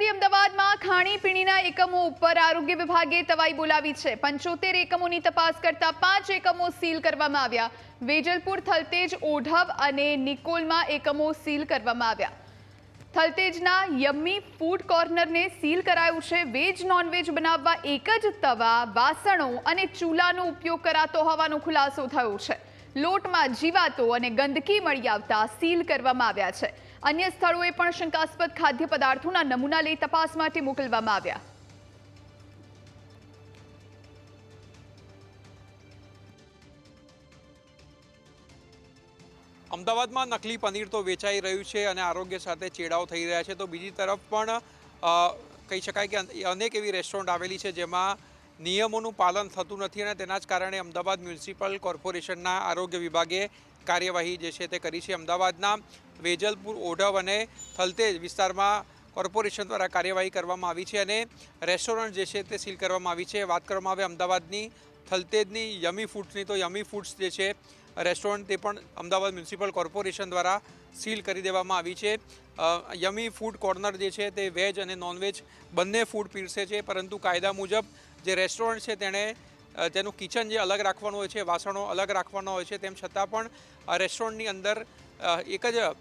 નગરી અમદાવાદમાં ખાણીપીણીના એકમો ઉપર આરોગ્ય વિભાગે તવાઈ બોલાવી છે। 75 એકમોની તપાસ કરતા 5 એકમો સીલ કરવામાં આવ્યા। વેજલપુર, થલતેજ, ઓઢવ અને નિકોલમાં એકમો સીલ કરવામાં આવ્યા। થલતેજના યમ્મી ફૂડ કોર્નરને સીલ કરાયું છે। વેજ નોનવેજ બનાવવા એક જ તવા, વાસણો અને ચૂલાનો ઉપયોગ કરાતો હોવાનો ખુલાસો થયો છે। લોટમાં જીવાતો અને ગંદકી મળી આવતા સીલ કરવામાં આવ્યા છે। अन्य स्थलों पर शंकास्पद खाद्य पदार्थों नमूना लई तपास माटे मोकलवामां आव्या। अमदावादमां नकली पनीर तो वेचाई रह्युं छे अने आरोग्य साथे चेडाओ थई रह्या छे। तो बीजी तरफ पण कही शकाय के अनेक एवी रेस्टोरंट आवेली छे जेमां नियमोनुं पालन थतुं नथी अने तेना ज कारणे अमदावाद म्युनिसिपल कोर्पोरेशनना आरोग्य विभागे कार्यवाही जे छे ते करी छे। अमदावादना वेजलपुर, ओढव अने थलतेज विस्तारमां कोर्पोरेशन द्वारा कार्यवाही करवामां आवी छे अने रेस्टोरंट जे छे ते सील करवामां आवी छे। वात करवामां आवे अमदावादनी थलतेजनी यमी फूड्सनी, तो यमी फूड्स जे छे रेस्टोरंट ते पण अमदावाद म्युनिसिपल कोर्पोरेशन द्वारा सील करी देवामां आवी छे। यमी फूड कॉर्नर जे छे ते वेज अने नॉनवेज बंने फूड पीरसे छे, परंतु कायदा मुजब जे रेस्टोरंट छे तेणे तेनुं किचन जे अलग राखवानुं होय छे, वासणो अलग राखवाना होय छे, तेम छतां पण रेस्टोरंटनी अंदर एक ज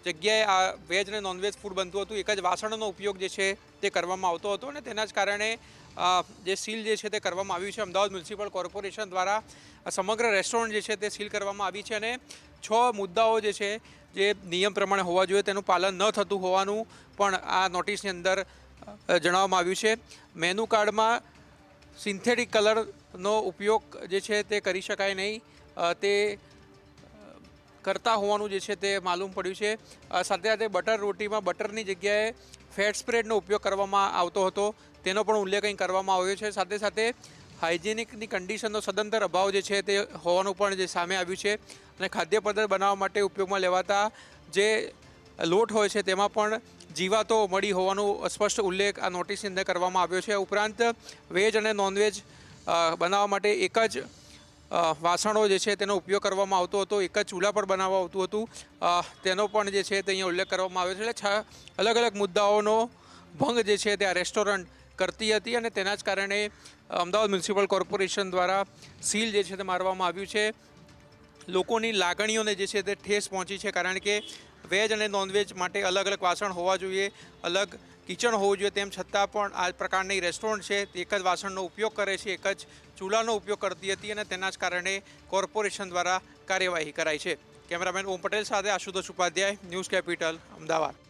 जग्याए आ वेज ने नॉनवेज फूड बनतुं हतुं। एक ज वासणोनो उपयोग जे छे ते करवामां आवतो हतो अने तेना ज कारणे जे सील जे छे ते करवामां आव्युं छे। अमदावाद म्युनिसिपल कोर्पोरेशन द्वारा समग्र रेस्टोरंट जे छे ते सील करवामां आवी छे अने 6 मुद्दाओ जे छे जे नियम प्रमाणे होवा जोईए तेनुं पालन न थतुं होवानुं पण आ नोटिसनी अंदर जणाववामां आव्युं छे। मेन्यू कार्डमां सिंथेटिक कलरनो उपयोग जे छे ते करी शकाय नहीं, ते करता होवानुं जे छे ते मालूम पड्युं छे। साथे साथे बटर रोटीमां बटरनी जग्याए फेट स्प्रेडनो उपयोग करवामां आवतो हतो, तेनो पण उल्लेख અહીં કરવામાં આવ્યો છે। સાથે સાથે હાઇજેનિકની કન્ડિશનનો સદંતર અભાવ જે છે તે હોવાનું પણ જે સામે આવ્યું છે અને ખાદ્ય પદાર્થ બનાવવા માટે ઉપયોગમાં લેવાતા જે લોટ હોય છે તેમાં પણ જીવાતો મળી હોવાનો સ્પષ્ટ ઉલ્લેખ આ નોટિસની અંદર કરવામાં આવ્યો છે। ઉપરાંત વેજ અને નોનવેજ બનાવવા માટે એક જ વાસણો જે છે તેનો ઉપયોગ કરવામાં આવતો હતો, એક જ ચૂલા પર બનાવવા આવતું હતું, તેનો પણ જે છે તે અહીંયા ઉલ્લેખ કરવામાં આવ્યો છે। એટલે 6 અલગ અલગ મુદ્દાઓનો ભંગ જે છે તે આ રેસ્ટોરન્ટ કરતી હતી અને તેના જ કારણે અમદાવાદ મ્યુનિસિપલ કોર્પોરેશન દ્વારા સીલ જે છે તે મારવામાં આવ્યું છે। લોકોની લાગણીઓને જે છે તે ઠેસ પહોંચી છે, કારણ કે વેજ અને નોનવેજ માટે અલગ અલગ વાસણ હોવા જોઈએ, અલગ કિચન હોવું જોઈએ, તેમ છતાં પણ આ પ્રકારની રેસ્ટોરન્ટ છે તે એક જ વાસણનો ઉપયોગ કરે છે, એક જ ચૂલાનો ઉપયોગ કરતી હતી અને તેના જ કારણે કોર્પોરેશન દ્વારા કાર્યવાહી કરાઈ છે। કેમેરામેન ઓમ પટેલ સાથે આશુતોષ ઉપાધ્યાય, ન્યૂઝ કેપિટલ, અમદાવાદ।